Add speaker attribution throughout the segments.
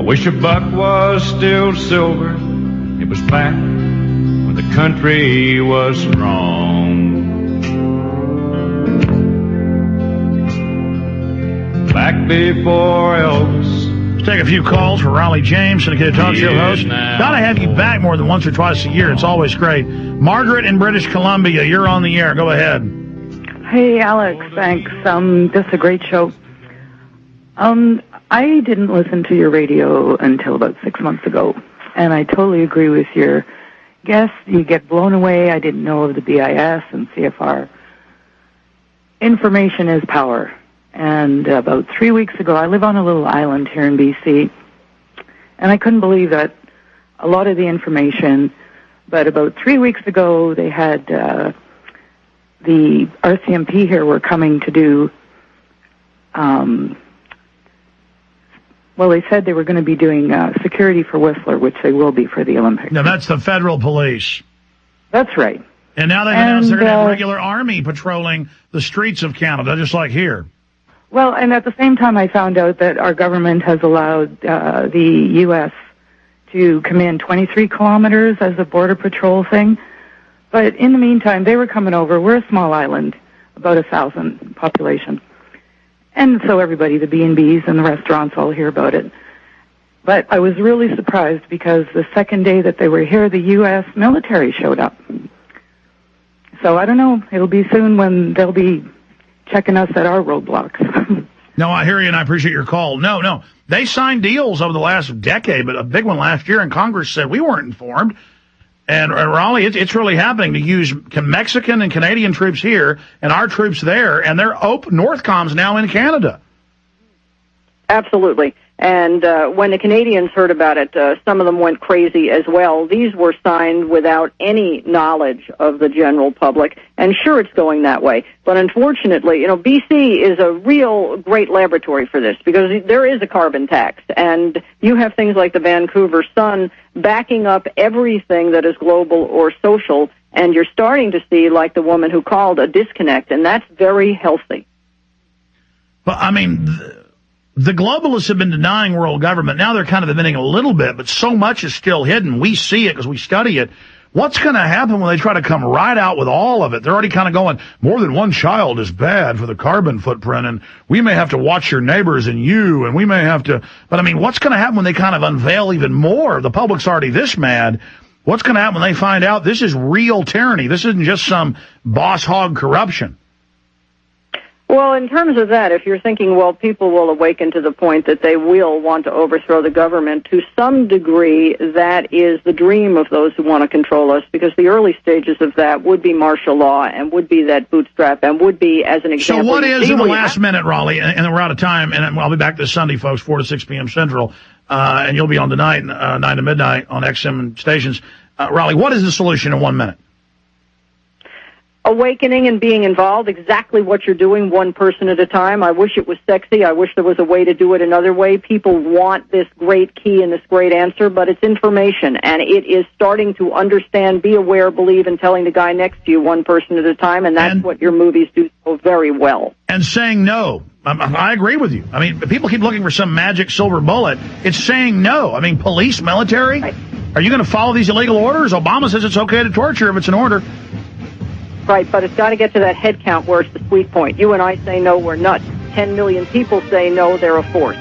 Speaker 1: wish a buck was still silver. It was back when the country was strong. Back before Elvis.
Speaker 2: Let's take a few calls for Raleigh James, Syndicated Talk Show host. Gotta have you back more than once or twice a year. It's always great. Margaret in British Columbia, you're on the air. Go ahead.
Speaker 3: Hey, Alex. Thanks. This is a great show. I didn't listen to your radio until about 6 months ago, and I totally agree with your guess. You get blown away. I didn't know of the BIS and CFR. Information is power. And about 3 weeks ago, I live on a little island here in BC, and I couldn't believe that a lot of the information, but about 3 weeks ago, they had the RCMP here were coming to do, well, they said they were going to be doing security for Whistler, which they will be for the Olympics.
Speaker 2: Now, that's the federal police.
Speaker 3: That's right.
Speaker 2: And now they've announced they're going to have regular army patrolling the streets of Canada, just like here.
Speaker 3: Well, and at the same time, I found out that our government has allowed the U.S. to come in 23 kilometers as a border patrol thing. But in the meantime, they were coming over. We're a small island, about 1,000 population. And so everybody, the B&Bs and the restaurants all hear about it. But I was really surprised because the second day that they were here, the U.S. military showed up. So I don't know. It'll be soon when they'll be checking us at our roadblocks.
Speaker 2: No, I hear you, and I appreciate your call. No. They signed deals over the last decade, but a big one last year, and Congress said we weren't informed. And Raleigh, it's really happening to use Mexican and Canadian troops here and our troops there, and they're Northcom's now in Canada.
Speaker 4: Absolutely. And when the Canadians heard about it, some of them went crazy as well. These were signed without any knowledge of the general public, and sure, it's going that way. But unfortunately, BC is a real great laboratory for this because there is a carbon tax, and you have things like the Vancouver Sun backing up everything that is global or social, and you're starting to see, like the woman who called, a disconnect, and that's very healthy.
Speaker 2: But, I mean, the globalists have been denying world government. Now they're kind of admitting a little bit, but so much is still hidden. We see it because we study it. What's going to happen when they try to come right out with all of it? They're already kind of going, more than one child is bad for the carbon footprint, and we may have to watch your neighbors and you, and we may have to. But, I mean, what's going to happen when they kind of unveil even more? The public's already this mad. What's going to happen when they find out this is real tyranny? This isn't just some boss hog corruption.
Speaker 4: Well, in terms of that, if you're thinking, well, people will awaken to the point that they will want to overthrow the government, to some degree, that is the dream of those who want to control us, because the early stages of that would be martial law and would be that bootstrap and would be, as an example...
Speaker 2: So what is, in the last minute, Raleigh, and then we're out of time, and I'll be back this Sunday, folks, 4 to 6 p.m. Central, and you'll be on tonight, 9 to midnight on XM stations. Raleigh, what is the solution in 1 minute?
Speaker 4: Awakening and being involved, exactly what you're doing, one person at a time. I wish it was sexy. I wish there was a way to do it another way. People want this great key and this great answer, but it's information, and it is starting to understand, be aware, believe, and telling the guy next to you one person at a time, and that's what your movies do so very well.
Speaker 2: And saying no. I agree with you. I mean, people keep looking for some magic silver bullet. It's saying no. I mean, police, military, right. Are you going to follow these illegal orders? Obama says it's okay to torture if it's an order.
Speaker 4: Right, but it's got to get to that head count where it's the sweet point. You and I say no, we're nuts. 10 million people say no, they're a force.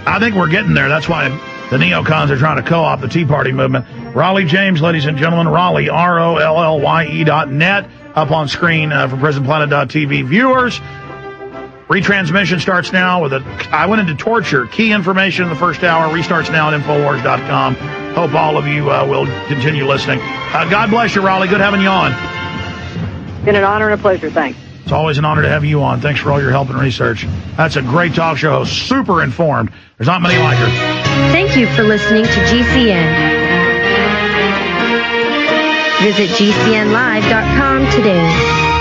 Speaker 2: I think we're getting there. That's why the neocons are trying to co-opt the Tea Party movement. Raleigh James, ladies and gentlemen, Raleigh, ROLLYE.net, up on screen for PrisonPlanet.tv viewers. Retransmission starts now with I went into torture. Key information in the first hour. Restarts now at Infowars.com. Hope all of you will continue listening. God bless you, Raleigh. Good having you on.
Speaker 4: Been an honor and a pleasure. Thanks.
Speaker 2: It's always an honor to have you on. Thanks for all your help and research. That's a great talk show host, super informed. There's not many like her.
Speaker 5: Thank you for listening to GCN. Visit GCNlive.com today.